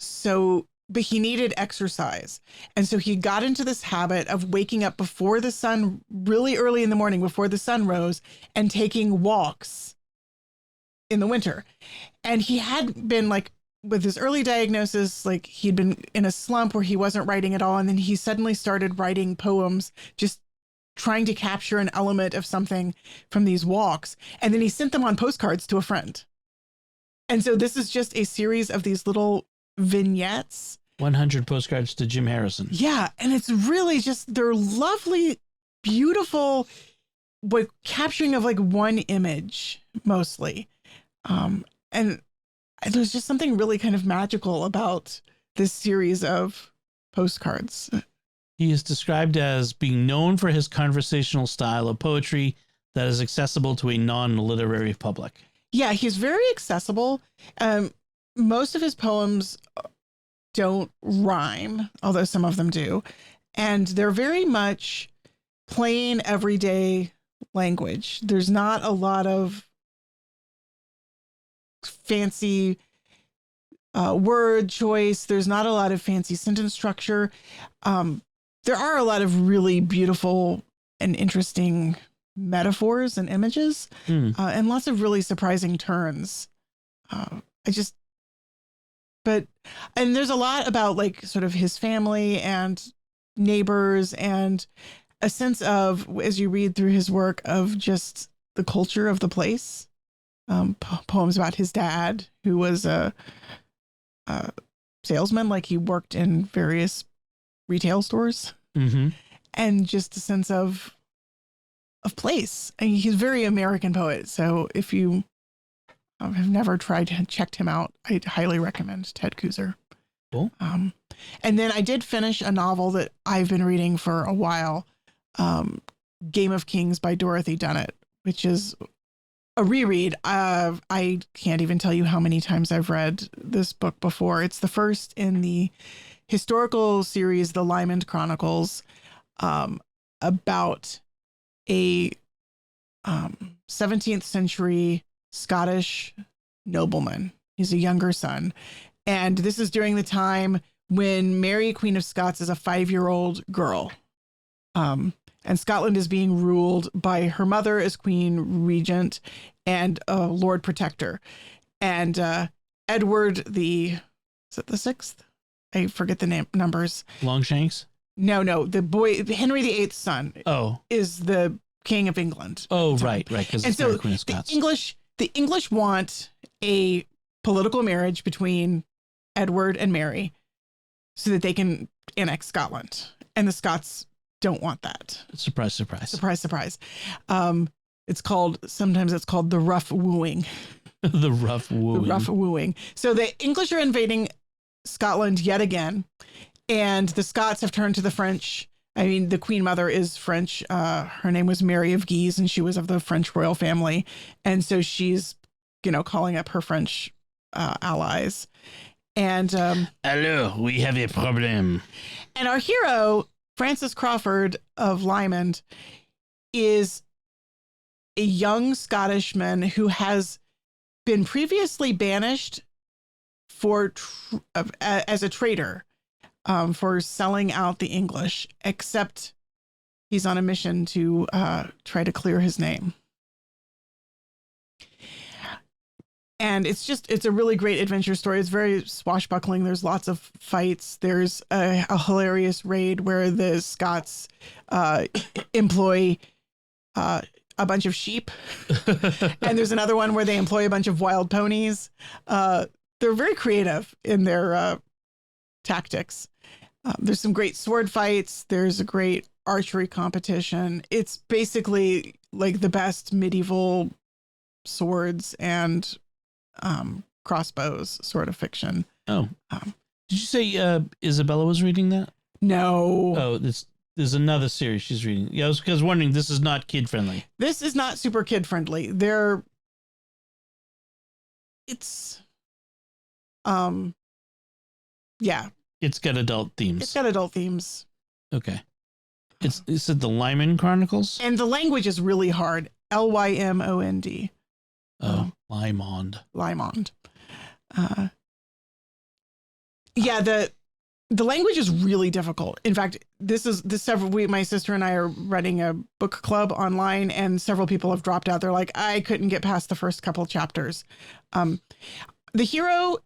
so, but he needed exercise. And so he got into this habit of waking up before the sun, really early in the morning, before the sun rose, and taking walks in the winter. And he had been like, with his early diagnosis, like he'd been in a slump where he wasn't writing at all. And then he suddenly started writing poems, just trying to capture an element of something from these walks. And then he sent them on postcards to a friend. And so this is just a series of these little vignettes. 100 postcards to Jim Harrison. Yeah. And it's really just, they're lovely, beautiful, but capturing of like one image mostly. And there's just something really kind of magical about this series of postcards. He is described as being known for his conversational style of poetry that is accessible to a non-literary public. Yeah, he's very accessible. Most of his poems don't rhyme, although some of them do. And they're very much plain, everyday language. There's not a lot of fancy word choice. There's not a lot of fancy sentence structure. There are a lot of really beautiful and interesting metaphors and images, and lots of really surprising turns. And there's a lot about like sort of his family and neighbors and a sense of, as you read through his work, of just the culture of the place. Poems about his dad, who was a salesman, like he worked in various retail stores, and just a sense of place. I mean, he's a very American poet. So if you have never checked him out, I'd highly recommend Ted Kooser. Cool. And then I did finish a novel that I've been reading for a while, Game of Kings by Dorothy Dunnett, which is a reread. I can't even tell you how many times I've read this book before. It's the first in the historical series, The Lyman Chronicles, about a 17th century Scottish nobleman. He's a younger son. And this is during the time when Mary, Queen of Scots, is a 5-year-old girl. And Scotland is being ruled by her mother as Queen Regent and Lord Protector. And Edward is it the 6th? I forget the numbers. Longshanks? No, the boy, Henry VIII's son. Oh, is the King of England. Oh, right. Because it's so Queen of Scots. The English want a political marriage between Edward and Mary so that they can annex Scotland, and the Scots don't want that. Surprise, surprise. Surprise, surprise. Sometimes it's called the rough wooing. The rough wooing. The rough wooing. So the English are invading Scotland yet again, and the Scots have turned to the French. I mean, the Queen Mother is French. Her name was Mary of Guise, and she was of the French royal family. And so she's, calling up her French allies. And hello, we have a problem. And our hero, Francis Crawford of Lyman, is a young Scottishman who has been previously banished as a traitor for selling out the English, except he's on a mission to try to clear his name. And it's a really great adventure story. It's very swashbuckling. There's lots of fights. There's a hilarious raid where the Scots employ a bunch of sheep. And there's another one where they employ a bunch of wild ponies. They're very creative in their tactics. There's some great sword fights. There's a great archery competition. It's basically like the best medieval swords and crossbows sort of fiction. Oh, did you say Isabella was reading that? No. Oh, there's another series she's reading. Yeah, I was wondering, this is not kid friendly. This is not super kid friendly. Yeah. It's got adult themes. Okay. Is it the Lyman Chronicles? And the language is really hard. Lymond. Oh, Lymond. Lymond. Yeah, the language is really difficult. In fact, my sister and I are running a book club online, and several people have dropped out. They're like, I couldn't get past the first couple chapters. The hero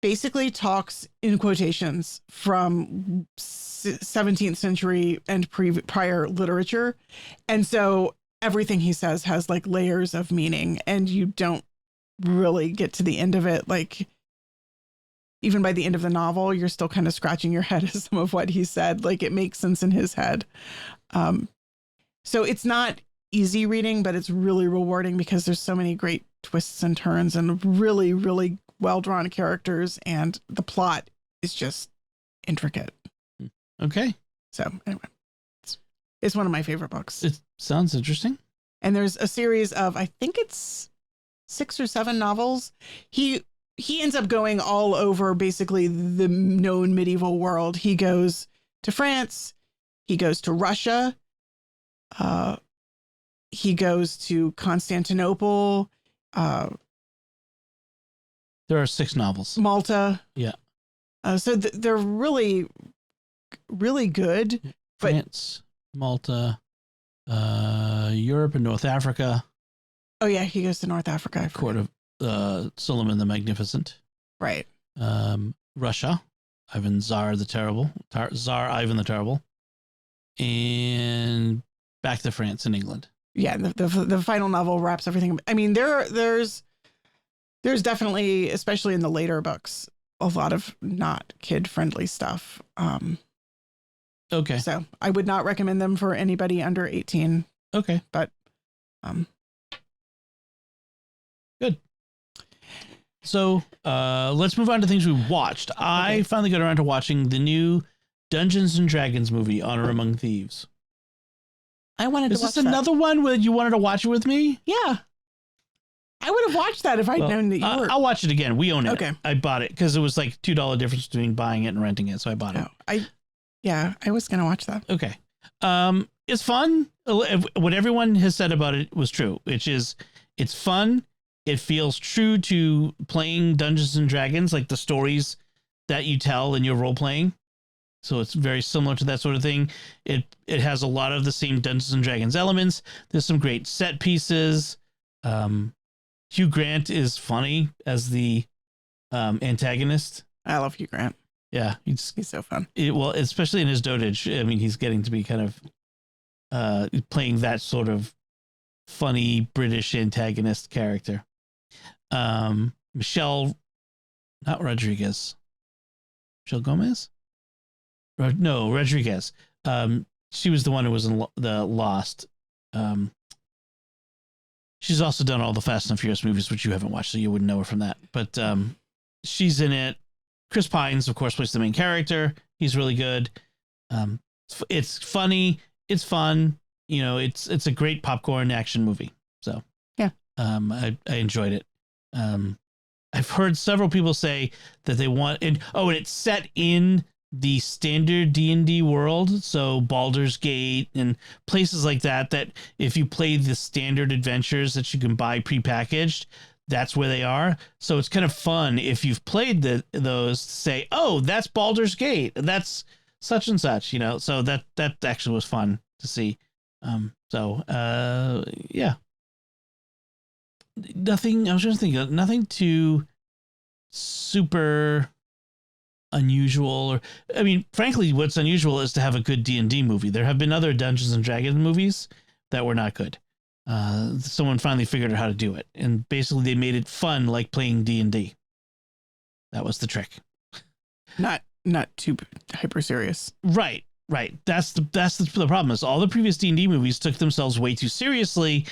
basically talks in quotations from 17th century and prior literature. And so everything he says has like layers of meaning, and you don't really get to the end of it. Like even by the end of the novel, you're still kind of scratching your head at some of what he said. Like it makes sense in his head. So it's not easy reading, but it's really rewarding because there's so many great twists and turns and really, really well-drawn characters. And the plot is just intricate. Okay. So anyway, it's one of my favorite books. It sounds interesting. And there's a series of, I think it's 6 or 7 novels. He ends up going all over basically the known medieval world. He goes to France. He goes to Russia. He goes to Constantinople. There are 6 novels. Malta. Yeah. So they're really, really good. France, Malta, Europe and North Africa. Oh yeah, he goes to North Africa. Court of Suleiman the Magnificent. Right. Russia, Tsar Ivan the Terrible, and back to France and England. Yeah, the final novel wraps everything up. I mean, there's definitely, especially in the later books, a lot of not kid friendly stuff. Okay. So I would not recommend them for anybody under 18. Okay. But good. So let's move on to things we watched. Okay. I finally got around to watching the new Dungeons and Dragons movie, Honor Among Thieves. I wanted to watch that. Is this another one where you wanted to watch it with me? Yeah. I would have watched that if I'd known that you were. I'll watch it again. We own it. Okay. I bought it because it was like $2 difference between buying it and renting it. So I bought it. I was going to watch that. Okay. It's fun. What everyone has said about it was true, which is it's fun. It feels true to playing Dungeons and Dragons, like the stories that you tell in your role playing. So it's very similar to that sort of thing. It has a lot of the same Dungeons and Dragons elements. There's some great set pieces. Hugh Grant is funny as the antagonist. I love Hugh Grant. Yeah, he's so fun. Well, especially in his dotage. I mean, he's getting to be kind of playing that sort of funny British antagonist character. Michelle Gomez. No, Rodriguez. She was the one who was in the Lost. She's also done all the Fast and Furious movies, which you haven't watched, so you wouldn't know her from that. But she's in it. Chris Pines, of course, plays the main character. He's really good. It's funny. It's fun. You know, it's a great popcorn action movie. So yeah, I enjoyed it. I've heard several people say that they want and it's set in the standard D&D world, so Baldur's Gate and places like that, that if you play the standard adventures that you can buy prepackaged, that's where they are. So it's kind of fun if you've played those to say, oh, that's Baldur's Gate, that's such and such, you know. So that actually was fun to see. Yeah, nothing. I was just thinking, nothing too super unusual, or I mean, frankly, what's unusual is to have a good D&D movie. There have been other Dungeons and Dragons movies that were not good. Someone finally figured out how to do it, and basically they made it fun, like playing D&D. That was the trick. Not too hyper serious. Right. That's the problem. Is all the previous D&D movies took themselves way too seriously,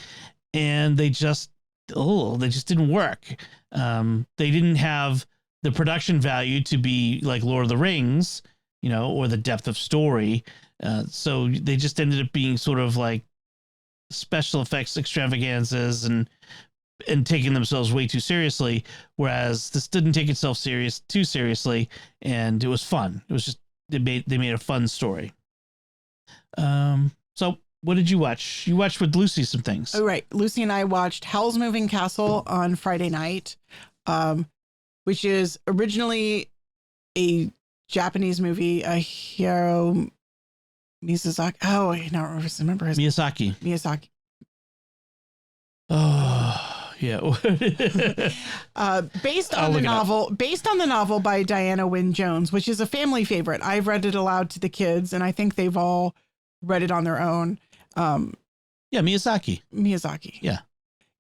and they just didn't work. They didn't have the production value to be like Lord of the Rings, you know, or the depth of story. So they just ended up being sort of like special effects extravaganzas and taking themselves way too seriously. Whereas this didn't take itself too seriously, and it was fun. It was just they made a fun story. So what did you watch? You watched with Lucy some things. Oh, right. Lucy and I watched Howl's Moving Castle on Friday night. Which is originally a Japanese movie, Hayao Miyazaki. Oh, I don't remember his Miyazaki. Oh, yeah. Based on the novel by Diana Wynne Jones, which is a family favorite. I've read it aloud to the kids, and I think they've all read it on their own. Yeah, Miyazaki. Yeah.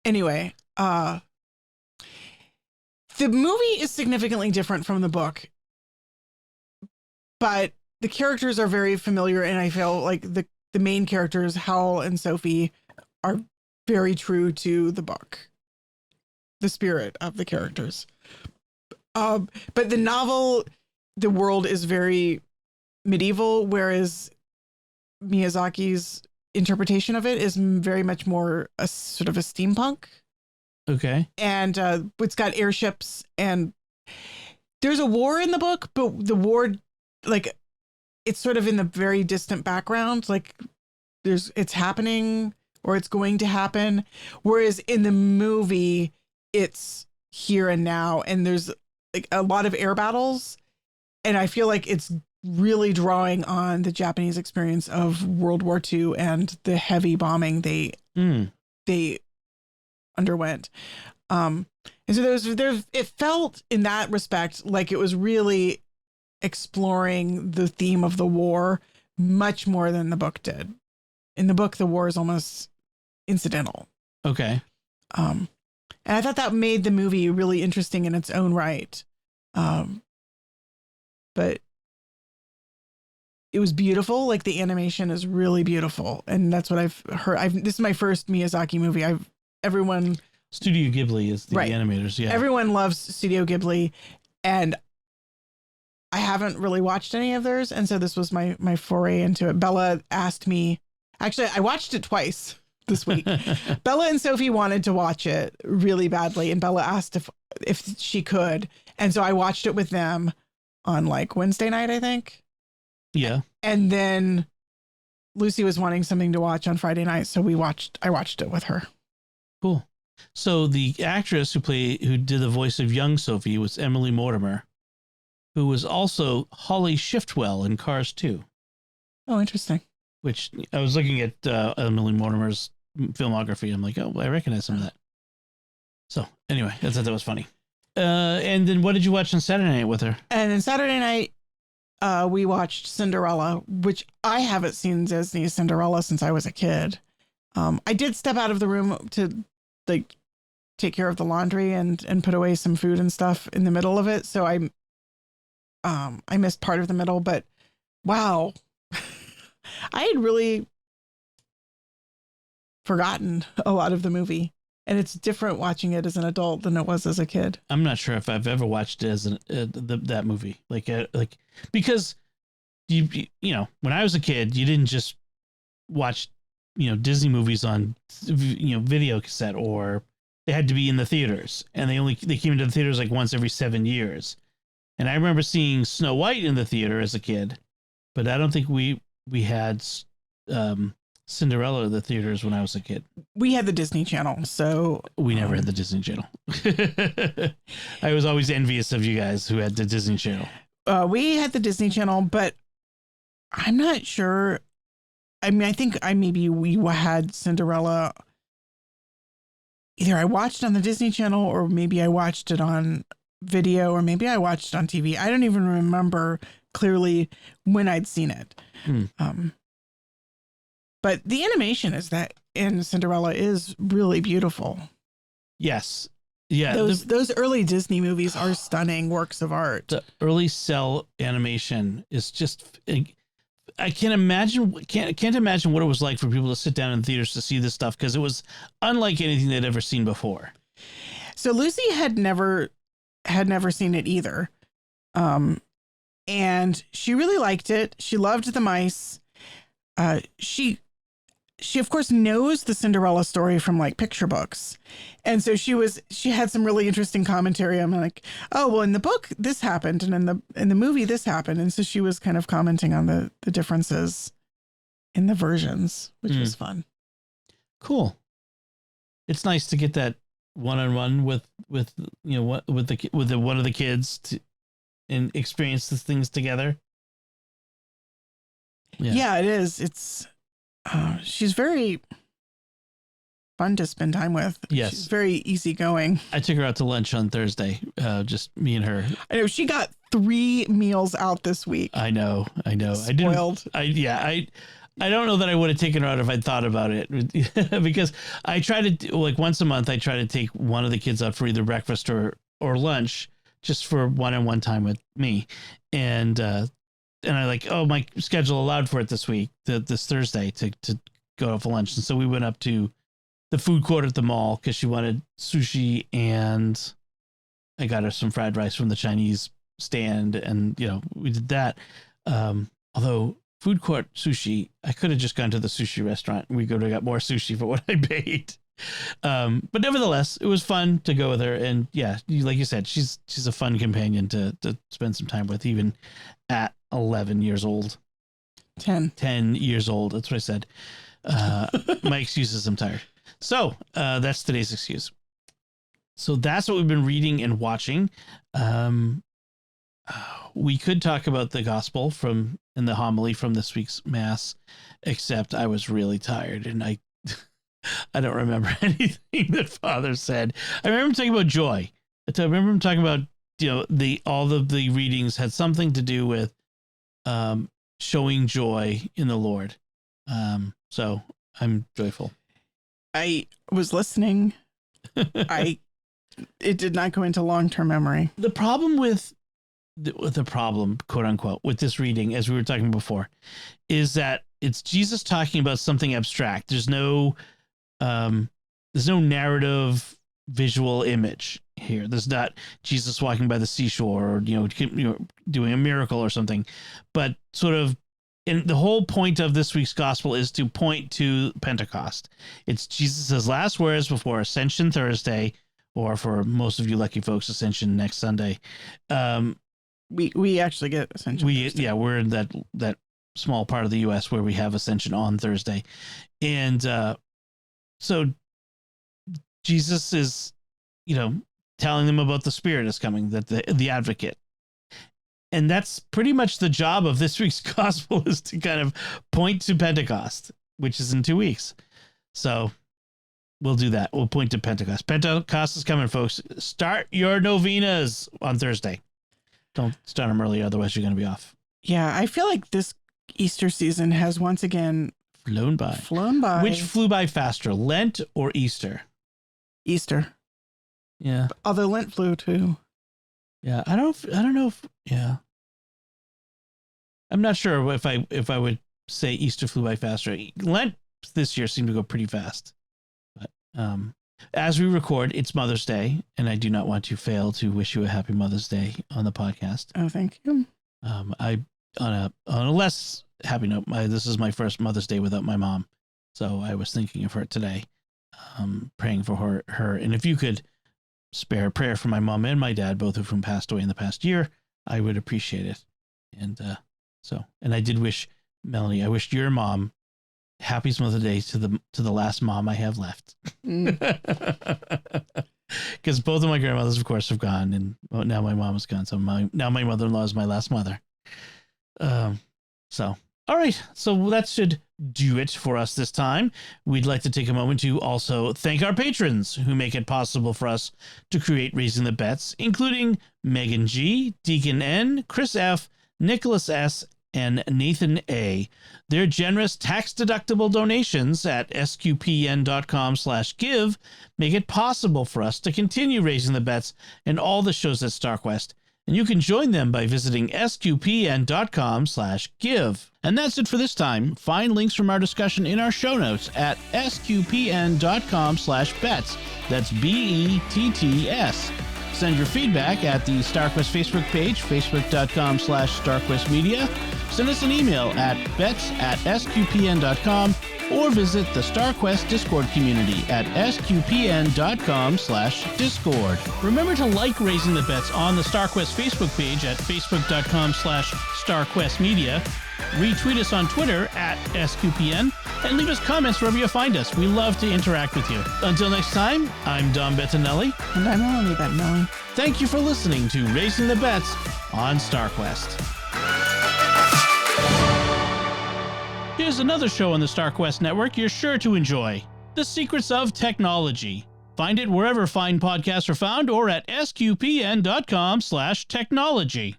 Anyway, The movie is significantly different from the book, but the characters are very familiar, and I feel like the main characters, Howl and Sophie, are very true to the book, the spirit of the characters. But the novel, the world is very medieval, whereas Miyazaki's interpretation of it is very much more a sort of a steampunk. Okay. And it's got airships, and there's a war in the book, but the war, like, it's sort of in the very distant background. Like it's happening or it's going to happen. Whereas in the movie, it's here and now, and there's like a lot of air battles. And I feel like it's really drawing on the Japanese experience of World War II and the heavy bombing they underwent. And so there's it felt in that respect like it was really exploring the theme of the war much more than the book did. In the book, the war is almost incidental. Okay. And I thought that made the movie really interesting in its own right. But it was beautiful. Like the animation is really beautiful. And that's what I've heard. This is my first Miyazaki movie. Everyone Studio Ghibli is the right. animators. Yeah. Everyone loves Studio Ghibli, and I haven't really watched any of theirs. And so this was my foray into it. Bella asked me, actually, I watched it twice this week. Bella and Sophie wanted to watch it really badly. And Bella asked if she could. And so I watched it with them on like Wednesday night, I think. Yeah. And then Lucy was wanting something to watch on Friday night. So I watched it with her. Cool. So the actress who did the voice of young Sophie was Emily Mortimer, who was also Holly Shiftwell in Cars 2. Oh, interesting. Which I was looking at Emily Mortimer's filmography. I'm like, oh, I recognize some of that. So anyway, I thought that was funny. And then what did you watch on Saturday night with her? And then Saturday night, we watched Cinderella, which I haven't seen Disney's Cinderella since I was a kid. I did step out of the room to like take care of the laundry and put away some food and stuff in the middle of it. So I missed part of the middle, but wow, I had really forgotten a lot of the movie, and it's different watching it as an adult than it was as a kid. I'm not sure if I've ever watched it as that movie, like because you know, when I was a kid, you didn't just watch, you know, Disney movies on, you know, video cassette, or they had to be in the theaters, and they came into the theaters like once every 7 years. And I remember seeing Snow White in the theater as a kid, but I don't think we had Cinderella in the theaters when I was a kid. We had the Disney Channel, so we never had the Disney Channel. I was always envious of you guys who had the Disney Channel. We had the Disney Channel, but I'm not sure. I mean, I think we had Cinderella. Either I watched it on the Disney Channel, or maybe I watched it on video, or maybe I watched it on TV. I don't even remember clearly when I'd seen it. But the animation in Cinderella is really beautiful. Yes. Yeah. Those early Disney movies are stunning works of art. The early cell animation is just, I can't imagine what it was like for people to sit down in theaters to see this stuff, because it was unlike anything they'd ever seen before. So Lucy had never seen it either. And she really liked it. She loved the mice. She of course knows the Cinderella story from like picture books. And so she had some really interesting commentary. I'm like, oh, well, in the book this happened, and in the movie this happened. And so she was kind of commenting on the differences in the versions, which was fun. Cool. It's nice to get that one-on-one with you know, with one of the kids and experience the things together. Yeah, it is. It's she's very fun to spend time with. Yes. She's very easygoing. I took her out to lunch on Thursday, just me and her. I know she got 3 meals out this week. I know. Spoiled. I don't know that I would have taken her out if I'd thought about it, because I try to, like, once a month, I try to take one of the kids out for either breakfast or or lunch just for one-on-one time with me. And I like, oh, my schedule allowed for it this week, this Thursday to go out for lunch. And so we went up to the food court at the mall because she wanted sushi, and I got her some fried rice from the Chinese stand. And, we did that. Although food court sushi, I could have just gone to the sushi restaurant and we could have got more sushi for what I paid. But nevertheless, it was fun to go with her. And yeah, like you said, she's a fun companion to spend some time with, even at 11 years old. 10 years old. That's what I said. My excuse is I'm tired. So that's today's excuse. So that's what we've been reading and watching. We could talk about the gospel and the homily from this week's mass, except I was really tired and I don't remember anything that Father said. I remember him talking about joy. I remember him talking about, all of the readings had something to do with showing joy in the Lord. So I'm joyful. I was listening. It did not go into long-term memory. The problem with the problem, quote unquote, with this reading, as we were talking before, is that it's Jesus talking about something abstract. There's no narrative visual image here. There's not Jesus walking by the seashore or, doing a miracle or something, but sort of, and the whole point of this week's gospel is to point to Pentecost. It's Jesus's last words before Ascension Thursday, or for most of you lucky folks, Ascension next Sunday. We actually get Ascension Thursday. Yeah, we're in that small part of the U.S. where we have Ascension on Thursday. And so Jesus is, telling them about the Spirit is coming, that the advocate. And that's pretty much the job of this week's gospel, is to kind of point to Pentecost, which is in 2 weeks. So we'll do that. We'll point to Pentecost. Pentecost is coming, folks. Start your novenas on Thursday. Don't start them early, otherwise you're going to be off. Yeah, I feel like this Easter season has once again flown by. Which flew by faster, Lent or Easter? Easter. Yeah. Although Lent flew too. Yeah, I don't know if, yeah. I'm not sure if I would say Easter flew by faster. Lent this year seemed to go pretty fast. But as we record, it's Mother's Day, and I do not want to fail to wish you a happy Mother's Day on the podcast. Oh, thank you. On a less happy note, this is my first Mother's Day without my mom, so I was thinking of her today, praying for her, and if you could spare a prayer for my mom and my dad, both of whom passed away in the past year, I would appreciate it. And and I did wish Melanie, I wished your mom happy Mother's Day to the last mom I have left. Because both of my grandmothers, of course, have gone, and now my mom is gone. So now my mother-in-law is my last mother. So, all right. So that should do it for us this time. We'd like to take a moment to also thank our patrons who make it possible for us to create Raising the Bets, including Megan G, Deacon N, Chris F, Nicholas S, and Nathan A. Their generous tax-deductible donations at sqpn.com/give make it possible for us to continue Raising the Bets and all the shows at StarQuest. And you can join them by visiting sqpn.com/give. And that's it for this time. Find links from our discussion in our show notes at sqpn.com/bets. That's BETTS. Send your feedback at the StarQuest Facebook page, facebook.com/StarQuestMedia. Send us an email at bets@sqpn.com or visit the StarQuest Discord community at sqpn.com/discord. Remember to like Raising the Bets on the StarQuest Facebook page at facebook.com/StarQuestMedia. Retweet us on Twitter at SQPN and leave us comments wherever you find us. We love to interact with you. Until next time, I'm Dom Bettinelli. And I'm Melanie Bettinelli. Thank you for listening to Raising the Bets on StarQuest. Here's another show on the StarQuest network you're sure to enjoy. The Secrets of Technology. Find it wherever fine podcasts are found or at sqpn.com/technology.